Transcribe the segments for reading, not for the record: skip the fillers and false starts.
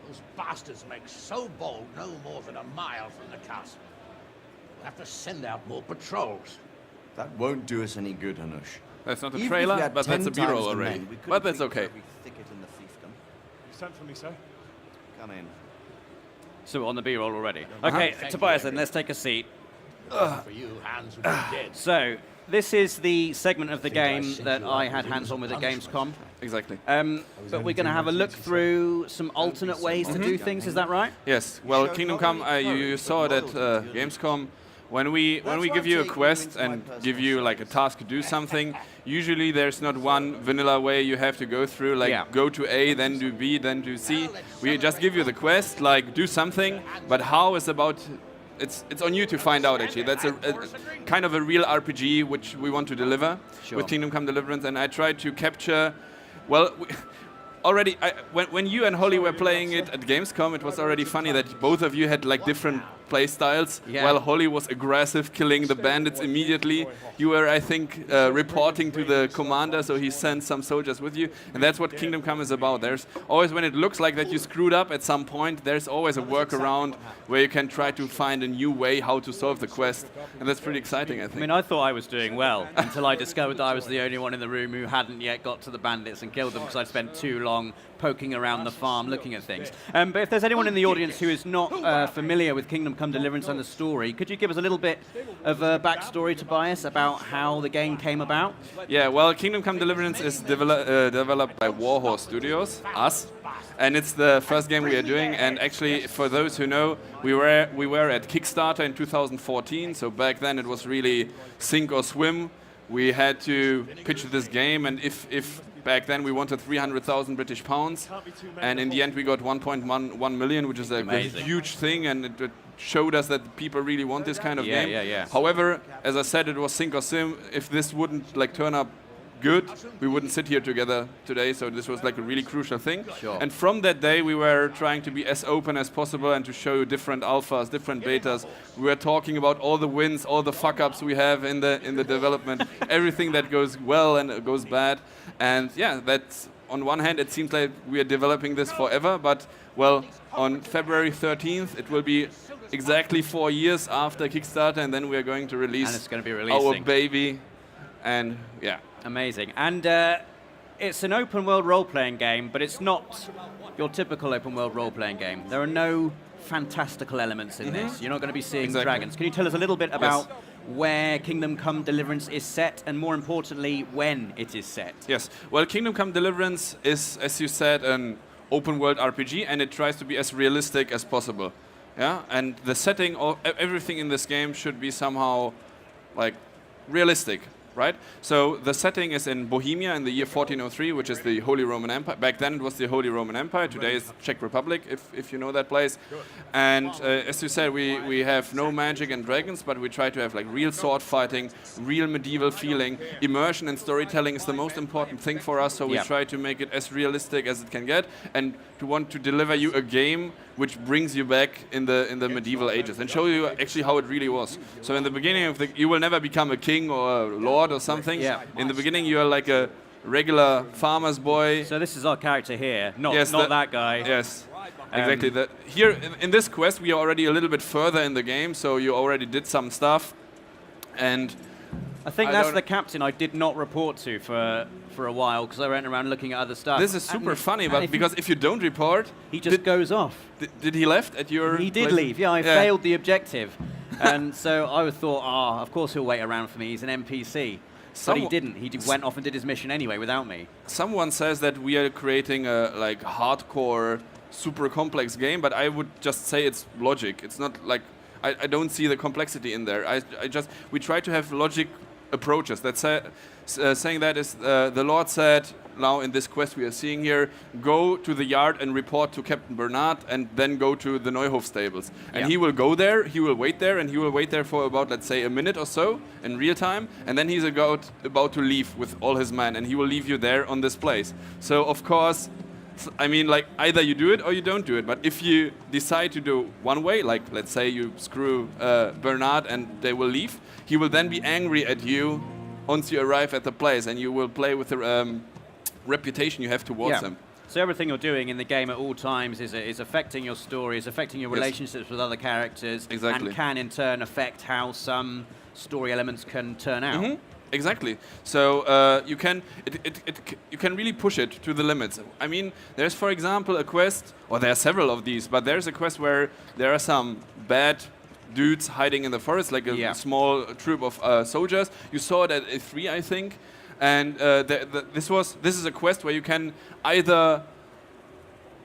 Those bastards make so bold no more than a mile from the castle. We'll have to send out more patrols. That won't do us any good, Hanush. That's not a Even if trailer, we had but that's 10 a B-roll times the already. men, we couldn't But that's reach okay. every thicket in the fiefdom. You sent for me, sir? Come in. So we're on the B-roll already. Okay, Tobias, then let's take a seat. For you, Hans would be dead. So this is the segment of the game that I had hands-on with at Gamescom. Exactly. But we're going to have a look through some alternate ways to do things. Is that right? Yes. Well, Kingdom Come, you saw it at Gamescom. When we give you a quest and give you like a task to do something, usually there's not one vanilla way you have to go through, like go to A, then do B, then do C. We just give you the quest, like do something, but how is about, it's on you to find out actually. That's a kind of a real RPG which we want to deliver with Kingdom Come Deliverance, and I tried to capture, well, already, when you and Holly were playing it at Gamescom, it was already funny that both of you had like different play styles. While Holly was aggressive, killing the bandits immediately. You were, I think, reporting to the commander, so he sent some soldiers with you. And that's what Kingdom Come is about. There's always, when it looks like that you screwed up at some point, there's always a workaround where you can try to find a new way how to solve the quest. And that's pretty exciting, I think. I mean, I thought I was doing well until I discovered that I was the only one in the room who hadn't yet got to the bandits and killed them because I'd spent too long poking around the farm looking at things. But if there's anyone in the audience who is not familiar with Kingdom Come Deliverance and the story, could you give us a little bit of a backstory, Tobias, about how the game came about? Yeah, well, Kingdom Come Deliverance is developed by Warhorse Studios, us, and it's the first game we are doing. And actually, for those who know, we were at Kickstarter in 2014, so back then it was really sink or swim. We had to pitch this game, and if back then we wanted 300,000 British pounds, and in the end we got 1.1 million, which is a huge thing, and it showed us that people really want this kind of game. However, as I said, it was sink or swim. If this wouldn't like turn up good, we wouldn't sit here together today, so this was like a really crucial thing. And from that day we were trying to be as open as possible and to show different alphas, different betas. We were talking about all the wins, all the fuck-ups we have in the development, everything that goes well and goes bad. And yeah, that's, on one hand it seems like we are developing this forever, but well, on February 13th it will be exactly 4 years after Kickstarter, and then we are going to release and it's going to be our baby. And yeah. Amazing. And it's an open world role-playing game, but it's not your typical open world role-playing game. There are no fantastical elements in this. You're not going to be seeing dragons. Can you tell us a little bit about where Kingdom Come Deliverance is set, and more importantly, when it is set? Yes. Well, Kingdom Come Deliverance is, as you said, an open world RPG, and it tries to be as realistic as possible. Yeah. And the setting, everything in this game should be somehow like realistic. Right? So the setting is in Bohemia in the year 1403, which is the Holy Roman Empire. Back then it was the Holy Roman Empire. Today is Czech Republic, if you know that place. And as you said, we have no magic and dragons, but we try to have like real sword fighting, real medieval feeling. Immersion and storytelling is the most important thing for us, so we try to make it as realistic as it can get, and to want to deliver you a game which brings you back in the medieval ages and show you actually how it really was. So in the beginning of you will never become a king or a lord or something. In the beginning you are like a regular farmer's boy. So this is our character here, not that guy. Yes, exactly. Here in this quest we are already a little bit further in the game, so you already did some stuff. And I think that's the captain I did not report to for a while, because I went around looking at other stuff. This is super funny, but because if you don't report, he just goes off. Did he left at your? He did leave. Yeah, I failed the objective, and so I thought, of course he'll wait around for me. He's an NPC. But he didn't. He went off and did his mission anyway without me. Someone says that we are creating a like hardcore, super complex game, but I would just say it's logic. It's not like I don't see the complexity in there. We try to have logic approaches. That's saying that is the Lord said now in this quest we are seeing here, go to the yard and report to Captain Bernard, and then go to the Neuhof stables. And he will go there, he will wait there, and he will wait there for about, let's say, a minute or so in real time, and then he's about to leave with all his men, and he will leave you there on this place. So of course, I mean, like, either you do it or you don't do it. But if you decide to do one way, like let's say you screw Bernard and they will leave, he will then be angry at you once you arrive at the place, and you will play with the reputation you have towards him. So everything you're doing in the game at all times is affecting your story, is affecting your relationships with other characters, Exactly. and can in turn affect how some story elements can turn out. Exactly. So you can really push it to the limits. I mean, there's for example a quest, or there are several of these, but there's a quest where there are some bad dudes hiding in the forest, like a small troop of soldiers. You saw it at E3, I think, and this is a quest where you can either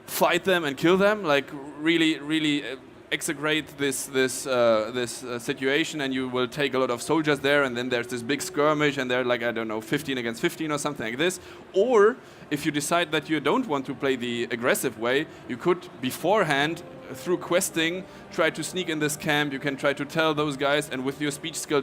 fight them and kill them, like really execrate this situation, and you will take a lot of soldiers there, and then there's this big skirmish, and they're like, I don't know, 15 against 15 or something like this. Or if you decide that you don't want to play the aggressive way, you could beforehand, through questing, try to sneak in this camp. You can try to tell those guys, and with your speech skill,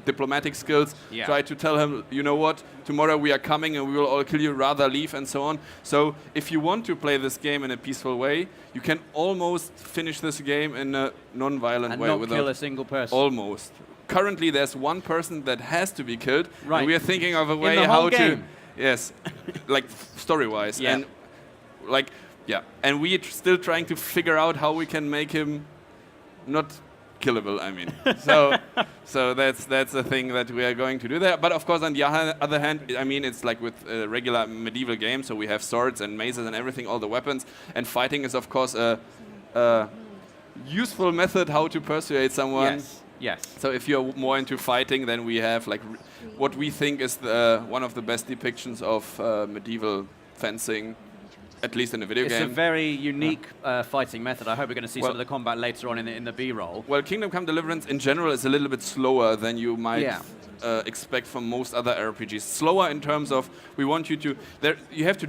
diplomatic skills, try to tell him, you know what, tomorrow we are coming and we will all kill you, rather leave, and so on. So if you want to play this game in a peaceful way, you can almost finish this game in a non-violent way. And not kill a single person. Almost. Currently there's one person that has to be killed, right. and we are thinking of a way in the how whole game. to... Yes, like story-wise. Yeah. And like... Yeah, and we're still trying to figure out how we can make him not killable, I mean. So that's the thing that we are going to do there. But of course, on the other hand, I mean, it's like with a regular medieval game, so we have swords and maces and everything, all the weapons, and fighting is of course a useful method how to persuade someone. Yes. Yes. So if you're more into fighting, then we have like what we think is one of the best depictions of medieval fencing. At least in a video game. It's a very unique fighting method. I hope we're going to see some of the combat later on in the B-roll. Well, Kingdom Come Deliverance in general is a little bit slower than you might expect from most other RPGs. Slower in terms of we want you to... you have to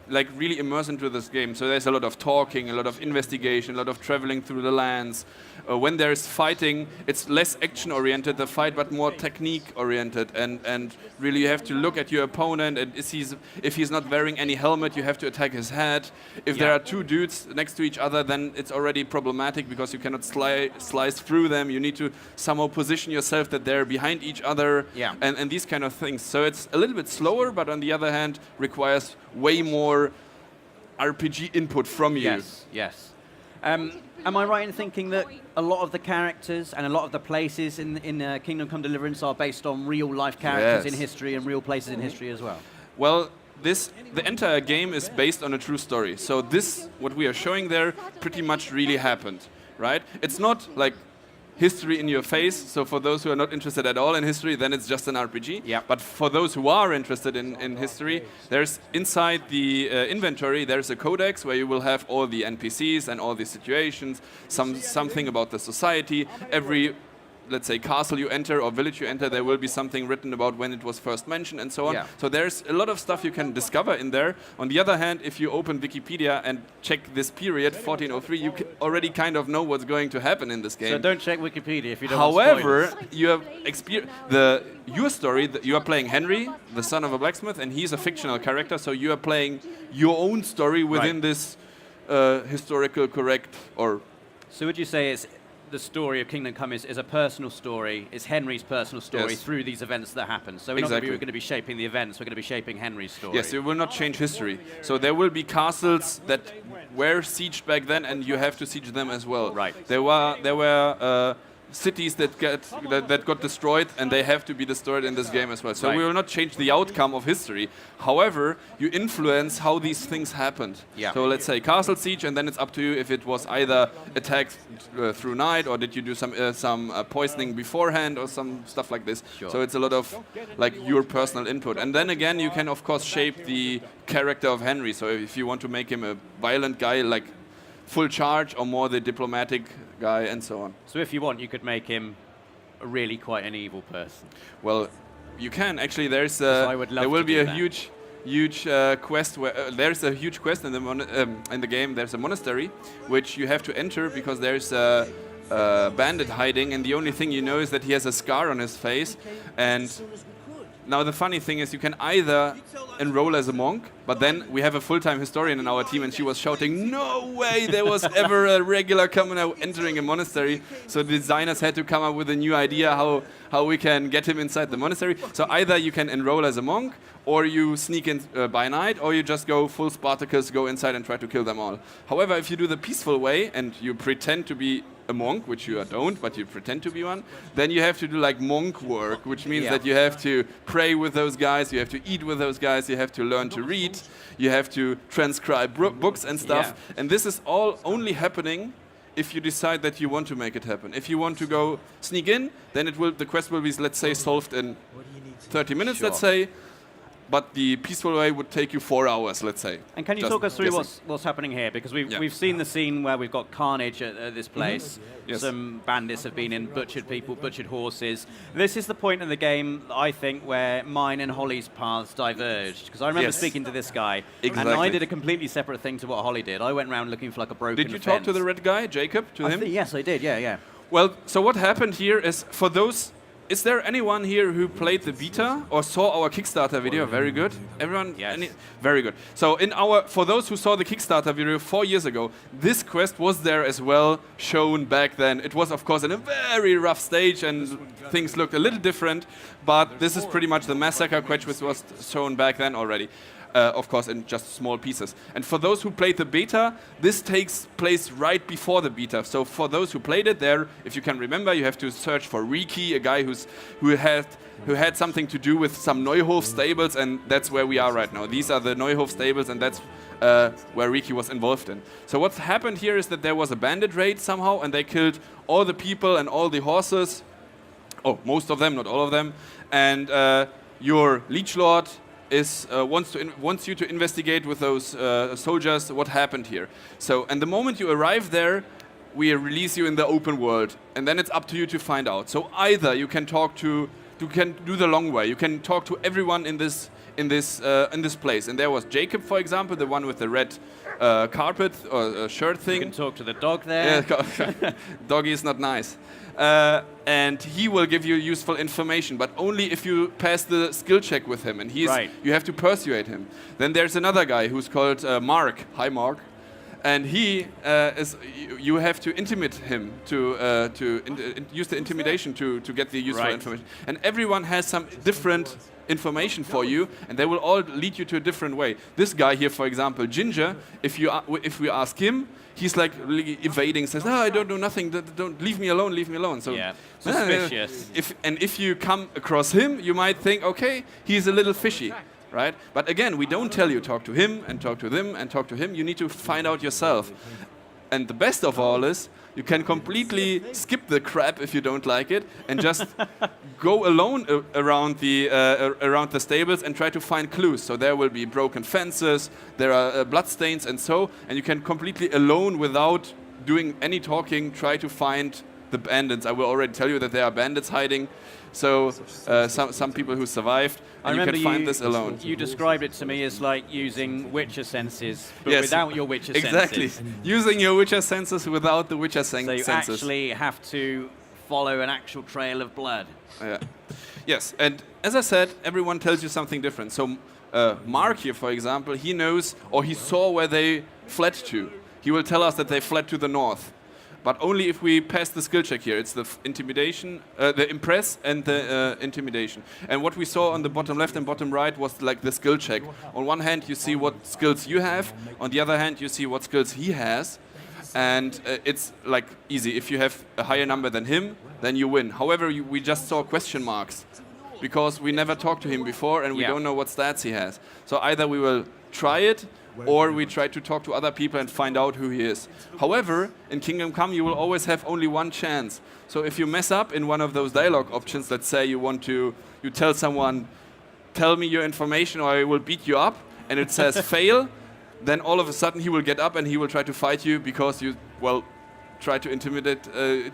like really immerse into this game. So there's a lot of talking, a lot of investigation, a lot of traveling through the lands. When there's fighting, it's less action-oriented, the fight, but more technique-oriented. And really you have to look at your opponent, and if he's not wearing any helmet, you have to attack his head. If there are two dudes next to each other, then it's already problematic because you cannot slice through them. You need to somehow position yourself that they're behind each other, and these kind of things. So it's a little bit slower, but on the other hand, requires way more RPG input from you. Yes, yes. Am I right in thinking that a lot of the characters and a lot of the places in Kingdom Come Deliverance are based on real-life characters in history and real places in history as well? Well, the entire game is based on a true story. So what we are showing there, pretty much really happened, right? It's not like history in your face. So for those who are not interested at all in history, then it's just an RPG. Yeah. But for those who are interested in history, there's inside the inventory, there's a codex where you will have all the NPCs and all the situations, something about the society. Every, let's say, castle you enter or village you enter, there will be something written about when it was first mentioned and so on. Yeah. So there's a lot of stuff you can discover in there. On the other hand, if you open Wikipedia and check this period, 1403, you already kind of know what's going to happen in this game. So don't check Wikipedia if you don't However, want spoilers. you have your story, you are playing Henry, the son of a blacksmith, and he's a fictional character, so you are playing your own story within this historical correct, or... So would you say it's the story of Kingdom Come is a personal story, is Henry's personal story through these events that happen. So we're not going to be shaping the events, we're going to be shaping Henry's story. Yes, it will not change history. So there will be castles that were sieged back then, and you have to siege them as well. Right. There were cities that got destroyed, and they have to be destroyed in this game as well. So we will not change the outcome of history. However, you influence how these things happened. Yeah. So let's say castle siege, and then it's up to you if it was either attacked through night, or did you do some poisoning beforehand, or some stuff like this. Sure. So it's a lot of like your personal input. And then again, you can of course shape the character of Henry. So if you want to make him a violent guy, like full charge, or more the diplomatic guy, and so on. So if you want, you could make him really quite an evil person. Well, you can actually. There will be a huge quest where there's a huge quest in the game. There's a monastery which you have to enter because there's a bandit hiding, and the only thing you know is that he has a scar on his face, and now the funny thing is you can either enroll as a monk, but then we have a full-time historian in our team and she was shouting, no way there was ever a regular commoner entering a monastery. So the designers had to come up with a new idea how we can get him inside the monastery. So either you can enroll as a monk, or you sneak in by night, or you just go full Spartacus, go inside and try to kill them all. However, if you do the peaceful way and you pretend to be a monk, which you don't, but you pretend to be one, then you have to do like monk work, which means that you have to pray with those guys, you have to eat with those guys, you have to learn to read, you have to transcribe books and stuff. And this is all only happening if you decide that you want to make it happen. If you want to go sneak in, then the quest will be, let's say, solved in 30 minutes, let's say. But the peaceful way would take you 4 hours, let's say. And can you talk us through what's happening here? Because we've seen the scene where we've got carnage at this place. Some bandits have been in, butchered people, butchered horses. This is the point in the game, I think, where mine and Holly's paths diverged. Because I remember speaking to this guy, and I did a completely separate thing to what Holly did. I went around looking for like a broken Did you talk to the red guy, Jacob, to him? Yes, I did, yeah. Well, so what happened here is, for those... Is there anyone here who played the beta or saw our Kickstarter video? Very good. Everyone? Yes. Very good. So for those who saw the Kickstarter video 4 years ago, this quest was there as well, shown back then. It was, of course, in a very rough stage and things looked a little different, but this is pretty much the massacre quest which was shown back then already. Of course, in just small pieces. And for those who played the beta, this takes place right before the beta. So for those who played it there, if you can remember, you have to search for Riki, a guy who had something to do with some Neuhof stables, and that's where we are right now. These are the Neuhof stables, and that's where Riki was involved in. So what's happened here is that there was a bandit raid somehow, and they killed all the people and all the horses. Oh, most of them, not all of them. And your liege lord wants you to investigate with those soldiers what happened here. So, and the moment you arrive there, we release you in the open world, and then it's up to you to find out. So either you can you can do the long way. You can talk to everyone in this place. And there was Jacob, for example, the one with the red carpet or shirt thing. You can talk to the dog there. Yeah, doggy is not nice. And he will give you useful information, but only if you pass the skill check with him, and you have to persuade him. Then there's another guy who's called Mark. Hi, Mark. And you have to intimidate him to use the intimidation to get the useful information. And everyone has some different information for you, and they will all lead you to a different way. This guy here, for example, Ginger, if we ask him, he's like really evading, says, "Oh, I don't know nothing. Don't leave me alone. Leave me alone." So suspicious. If you come across him, you might think, okay, he's a little fishy, right? But again, we don't tell you talk to him and talk to them and talk to him. You need to find out yourself. And the best of all is you can completely skip the crap if you don't like it and just go alone around the stables and try to find clues. So there will be broken fences, there are bloodstains and you can completely alone without doing any talking try to find the bandits. I will already tell you that there are bandits hiding. So some people who survived, and you can find this alone. You described it to me as like using Witcher senses, but without your Witcher senses. Exactly, using your Witcher senses without the Witcher senses. So you actually have to follow an actual trail of blood. Yes, and as I said, everyone tells you something different. So Mark here, for example, he knows or he saw where they fled to. He will tell us that they fled to the north. But only if we pass the skill check here. It's the intimidation, the impress and the intimidation. And what we saw on the bottom left and bottom right was like the skill check. On one hand, you see what skills you have. On the other hand, you see what skills he has. And it's like easy. If you have a higher number than him, then you win. However, we just saw question marks because we never talked to him before and we don't know what stats he has. So either we will try it, or we try to talk to other people and find out who he is. However, in Kingdom Come, you will always have only one chance. So if you mess up in one of those dialogue options, let's say you tell someone, tell me your information or I will beat you up, and it says fail, then all of a sudden he will get up and he will try to fight you because you, try to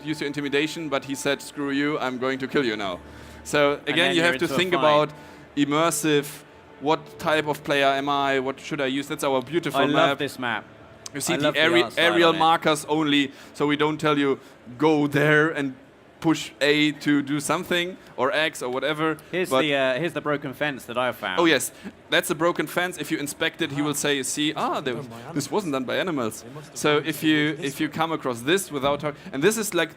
use your intimidation, but he said, screw you, I'm going to kill you now. So again, you have to think about immersive. What type of player am I? What should I use? That's our beautiful map. I love this map. You see the aerial markers only, so we don't tell you, go there and push A to do something, or X, or whatever. Here's the broken fence that I've found. Oh yes, that's a broken fence. If you inspect it, he will say, "See, this wasn't done by animals." So if you come across this without and this is like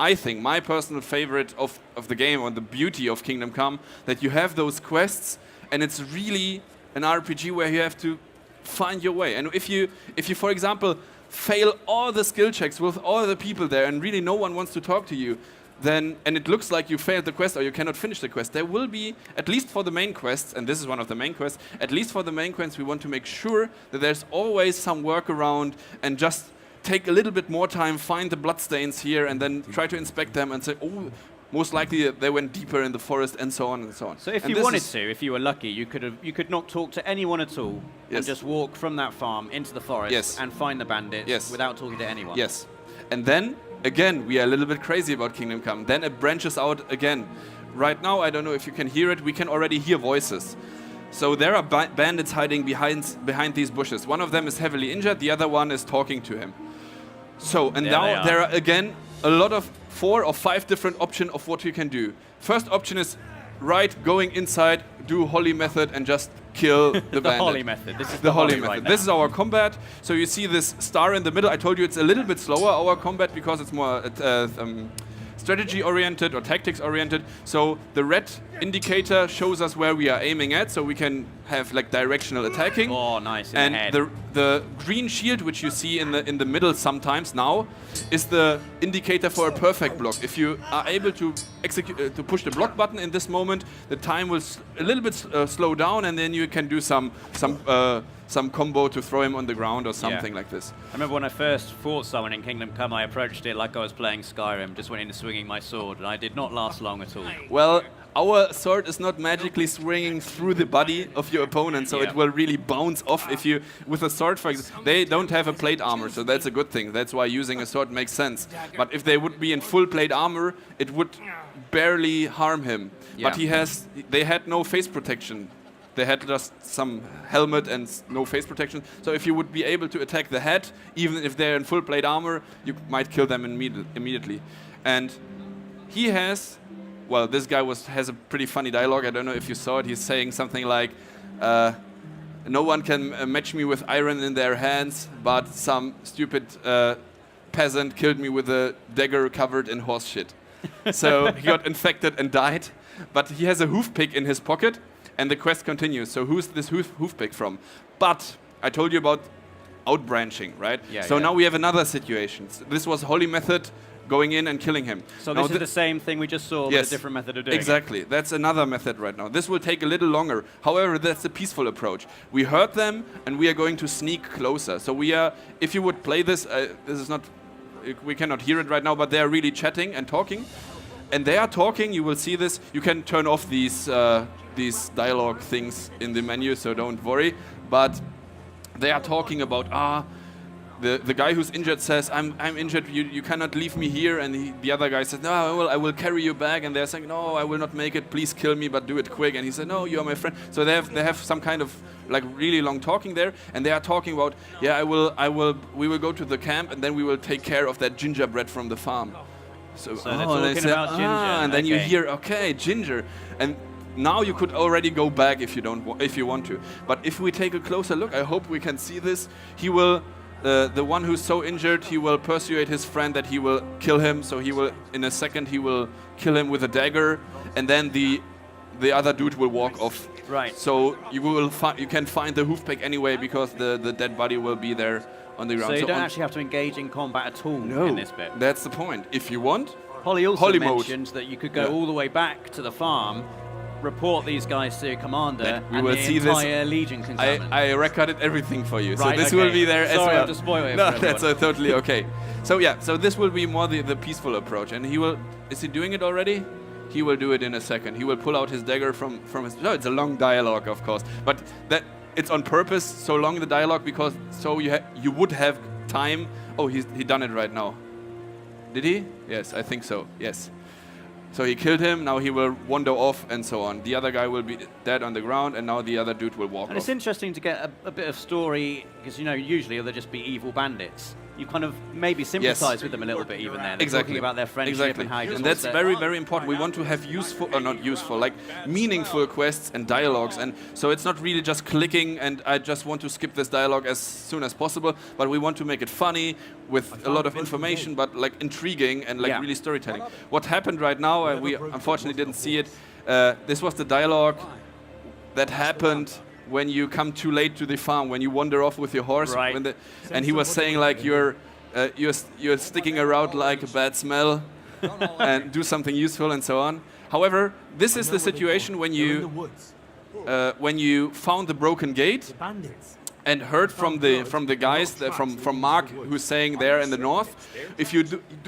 I think my personal favorite of the game, or the beauty of Kingdom Come, that you have those quests, and it's really an RPG where you have to find your way. And if you for example fail all the skill checks with all the people there, and really no one wants to talk to you, then, and it looks like you failed the quest or you cannot finish the quest, there will be, at least for the main quests, and this is one of the main quests, at least for the main quests, we want to make sure that there's always some workaround, and just take a little bit more time, find the bloodstains here, and then try to inspect them and say, oh, most likely they went deeper in the forest, and so on and so on. So if you wanted to, if you were lucky, you could not talk to anyone at all, and just walk from that farm into the forest and find the bandits without talking to anyone. Yes. And then, again, we are a little bit crazy about Kingdom Come. Then it branches out again. Right now, I don't know if you can hear it, we can already hear voices. So there are bandits hiding behind these bushes. One of them is heavily injured, the other one is talking to him. So, and now there are again a lot of 4 or 5 different options of what you can do. First option is going inside, do Holly method, and just kill the bandit. Holly method. This is the Holly method. Right, this is our combat. So you see this star in the middle. I told you it's a little bit slower, our combat, because it's more strategy oriented or tactics oriented. So the red indicator shows us where we are aiming at, so we can have like directional attacking. Oh, nice. And the green shield, which you see in the middle sometimes now, is the indicator for a perfect block. If you are able to execute to push the block button in this moment, the time will a little bit slow down, and then you can do some combo to throw him on the ground or something like this. I remember when I first fought someone in Kingdom Come, I approached it like I was playing Skyrim, just went into swinging my sword, and I did not last long at all. Well, our sword is not magically swinging through the body of your opponent, so it will really bounce off if you, with a sword, for example, they don't have a plate armor, so that's a good thing. That's why using a sword makes sense. But if they would be in full plate armor, it would barely harm him. But they had no face protection. They had just some helmet and no face protection. So if you would be able to attack the head, even if they're in full plate armor, you might kill them immediately. And he has, well, this guy has a pretty funny dialogue. I don't know if you saw it. He's saying something like, no one can match me with iron in their hands, but some stupid peasant killed me with a dagger covered in horse shit. So he got infected and died. But he has a hoof pick in his pocket. And the quest continues. So who's this hoof pick from? But I told you about outbranching, right? So now we have another situation. So this was Holly method, going in and killing him. So this is the same thing we just saw, but a different method of doing it. Exactly. That's another method right now. This will take a little longer. However, that's a peaceful approach. We heard them, and we are going to sneak closer. So we are, if you would play this, this is not, we cannot hear it right now, but they are really chatting and talking. And they are talking, you will see this. You can turn off these dialogue things in the menu, so don't worry. But they are talking about, the guy who's injured says, I'm injured, you cannot leave me here. And the other guy says, no, I will carry you back. And they're saying, no, I will not make it, please kill me, but do it quick. And he said, no, you are my friend. So they have some kind of like really long talking there. And they are talking about, we will go to the camp, and then we will take care of that gingerbread from the farm. So they're talking about ginger. And then you hear, okay, ginger. And now you could already go back if you want to. But if we take a closer look, I hope we can see this. He will, the one who's so injured, he will persuade his friend that he will kill him. So he will, in a second, he will kill him with a dagger, and then the other dude will walk off. Right. So you can find the hoof pick anyway, because the dead body will be there on the ground. So you don't actually have to engage in combat at all in this bit. That's the point. If you want, Holly also mentioned that you could go all the way back to the farm, report these guys to your commander, and the entire legion can come in. I recorded everything for you, right, so this will be there as well. Sorry, I have to spoil it. No, that's totally okay. So so this will be more the peaceful approach, and he will. Is he doing it already? He will do it in a second. He will pull out his dagger from his. No, it's a long dialogue, of course, but that. It's on purpose, so long the dialogue, because so you would have time. Oh, he done it right now. Did he? Yes, I think so. Yes. So he killed him. Now he will wander off and so on. The other guy will be dead on the ground, and now the other dude will walk off. And it's interesting to get a bit of story, because usually they'll just be evil bandits. you kind of maybe sympathize with them a little bit even there. They're Exactly. talking about their friendship Exactly. and how you just And that's want to- very, very important. We want to have useful, or not useful, like meaningful quests and dialogues. And so it's not really just clicking and I just want to skip this dialogue as soon as possible, but we want to make it funny with a lot of information, but like intriguing and like really storytelling. What happened right now, we unfortunately didn't see it. This was the dialogue that happened when you come too late to the farm, when you wander off with your horse. Right. And he was saying like you're sticking around like a bad smell and do something useful and so on. However, this is the situation when you found the broken gate and heard from the guys from Mark who's saying there in the north. If you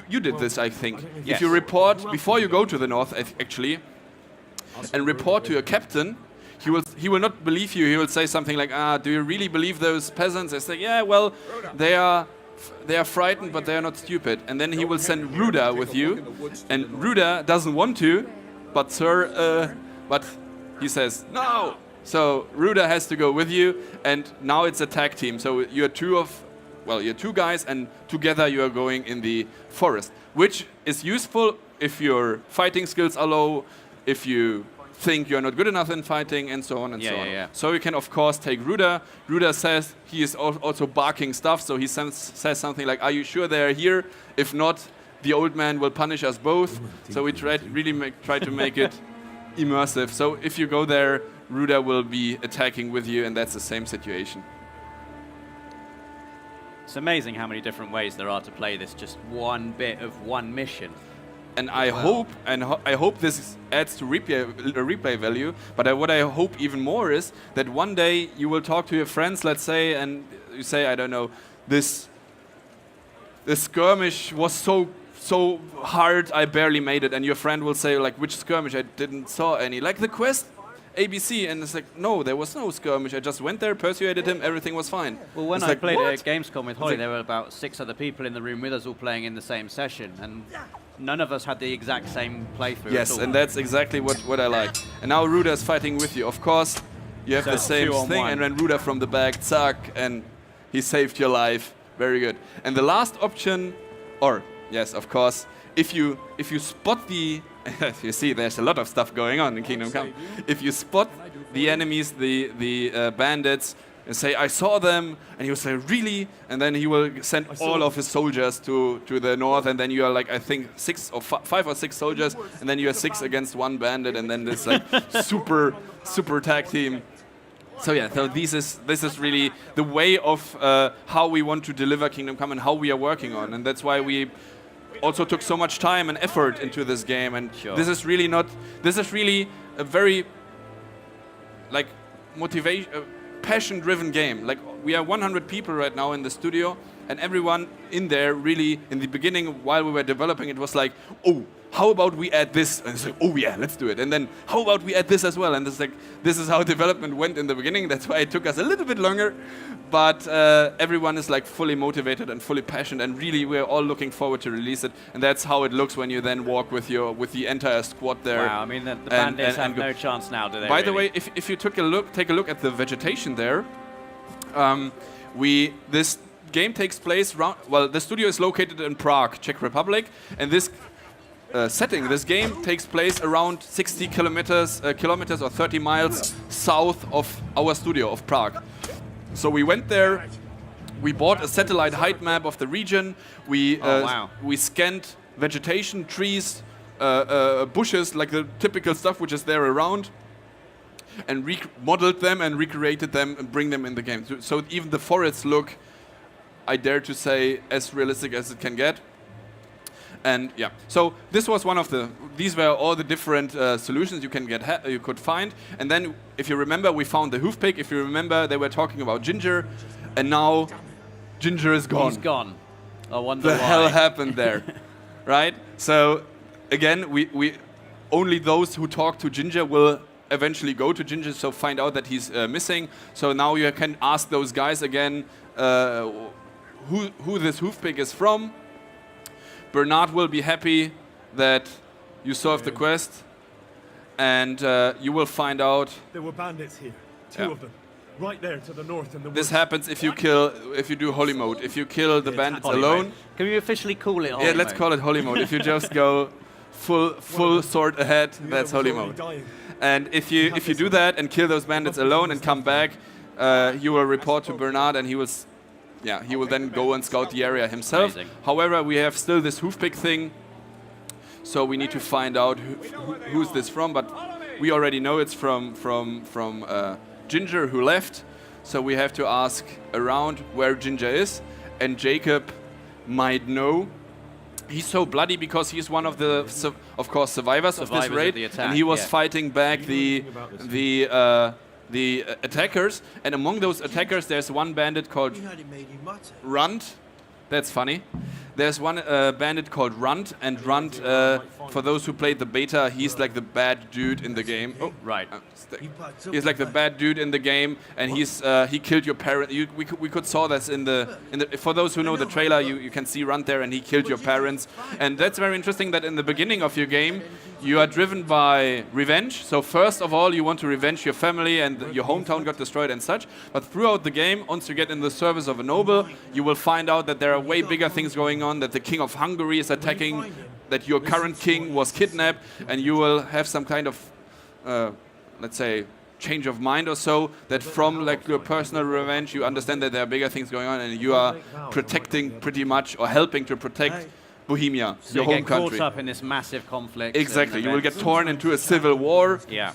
you did this, I think. Yes. If you report before you go to the north, actually, and report to your captain, he will not believe you. He will say something like, do you really believe those peasants? I say, yeah, well, they are frightened, but they are not stupid. And then he will send Ruda with you, and Ruda doesn't want to, but but he says no. So Ruda has to go with you, and now it's a tag team. So you're two guys, and together you are going in the forest, which is useful if your fighting skills are low, if you think you're not good enough in fighting, and so on and so on. So you can of course take Ruda. Ruda says he is also barking stuff, so he says something like, "Are you sure they're here? If not, the old man will punish us both." So we try to make it immersive. So if you go there, Ruda will be attacking with you, and that's the same situation. It's amazing how many different ways there are to play this, just one bit of one mission. And I hope this adds to replay value. But what I hope even more is that one day you will talk to your friends, let's say, and you say, I don't know, this skirmish was so hard, I barely made it. And your friend will say, like, which skirmish? I didn't saw any. Like the quest ABC, and it's like, no, there was no skirmish. I just went there, persuaded him, everything was fine. Well, when it's I played what? at Gamescom with Holly, there were about 6 other people in the room with us all playing in the same session, and none of us had the exact same playthrough. Yes, and that's exactly what I like. And now Ruda is fighting with you. Of course, you have the same thing, and then Ruda from the back, zack, and he saved your life. Very good. And the last option, yes, of course, if you spot the, you see, there's a lot of stuff going on in Kingdom Come. If you spot the enemies, the bandits, and say, I saw them, and he will say, really? And then he will send all of his soldiers to the north, and then you are like, I think 5 or 6 soldiers, and then you are 6 against 1 bandit, and then this like super tag team. So yeah, so this is really the way of how we want to deliver Kingdom Come and how we are working on, and that's why we also took so much time and effort into this game. And this is really a very like passion-driven game. Like, we are 100 people right now in the studio, and everyone in there really, in the beginning, while we were developing, it was like, oh, how about we add this? And it's like, oh yeah, let's do it. And then, how about we add this as well? And it's like, this is how development went in the beginning. That's why it took us a little bit longer. But everyone is like fully motivated and fully passionate, and really we're all looking forward to release it. And that's how it looks when you then walk with the entire squad there. Wow, I mean, the bandits have no chance now, do they? By the way, if you take a look at the vegetation there, this game takes place the studio is located in Prague, Czech Republic, and this this game takes place around 60 kilometers or 30 miles south of our studio of Prague. So we went there, we bought a satellite height map of the region, we scanned vegetation, trees, bushes, like the typical stuff which is there around, and modeled them and recreated them and bring them in the game. So even the forests look, I dare to say, as realistic as it can get. And yeah, so this was these were all the different solutions you could find. And then, if you remember, we found the hoof pick. If you remember, they were talking about Ginger, and now Ginger is gone. He's gone. I wonder why. The hell happened there, right? So again, we only those who talk to Ginger will eventually go to Ginger, so find out that he's missing. So now you can ask those guys again who this hoof pick is from. Bernard will be happy that you solved the quest, and you will find out. There were bandits here, 2 of them. Right there to the north in the This woods. happens if you do holy mode. If you kill the bandits Holy alone, mode. Can we officially call it holy yeah, let's mode? call it holy mode. If you just go full sword ahead, The that's other was holy already mode. dying. And if you do that and kill those bandits alone and come back, you will report to Bernard, and he will then go and scout the area himself. Amazing. However, we have still this hoofpick thing, so we need to find out who's this from. But we already know it's from Ginger, who left. So we have to ask around where Ginger is, and Jacob might know. He's so bloody because he's one of the, of course, survivors of this Survivors of raid, the attack, and he was yeah. fighting back the attackers. And among those attackers, there's one bandit called Runt. That's funny. There's one bandit called Runt, and Runt, for those who played the beta, he's like the bad dude in the game. Oh, Right. He's like the bad dude in the game, and he killed your parent. We could saw this in the for those who know the trailer, you can see Runt there, and he killed your parents. And that's very interesting that in the beginning of your game, you are driven by revenge. So first of all, you want to revenge your family, and your hometown got destroyed and such. But throughout the game, once you get in the service of a noble, you will find out that there are way bigger things going on, that the king of Hungary is attacking, that your current king was kidnapped, and you will have some kind of, let's say, change of mind or so, that from like your personal revenge, you understand that there are bigger things going on, and you are protecting pretty much, or helping to protect Bohemia, So your you home get caught country. up in this massive conflict. Exactly, and you will get events. torn into a civil war, Yeah.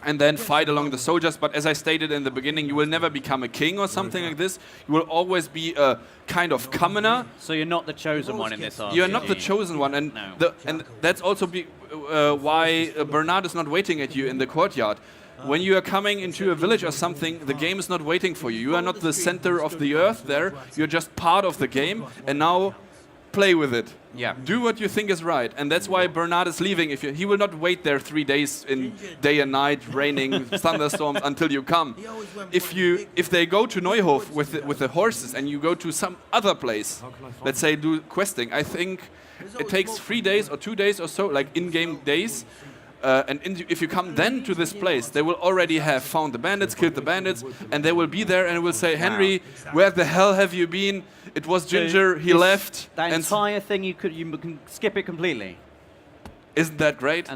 and then fight along the soldiers. But as I stated in the beginning, you will never become a king or something like this. You will always be a kind of commoner. So you're not the chosen one in this RPG. You are not the chosen one, and No. and that's also why Bernard is not waiting at you in the courtyard. When you are coming into a village or something, the game is not waiting for you. You are not the center of the earth there. You're just part of the game, and now play with it. Yeah. Do what you think is right, and that's why Bernard is leaving. He will not wait there 3 days in day and night, raining, thunderstorms until you come. If they go to Neuhof with the horses, and you go to some other place, let's say do questing, I think it takes 3 days or 2 days or so, like in-game days. If you come then to this place, they will already have found the bandits, killed the bandits, and they will be there and will say, Henry, where the hell have you been? It was Ginger, he left. That And entire thing, you can skip it completely. isn't that great?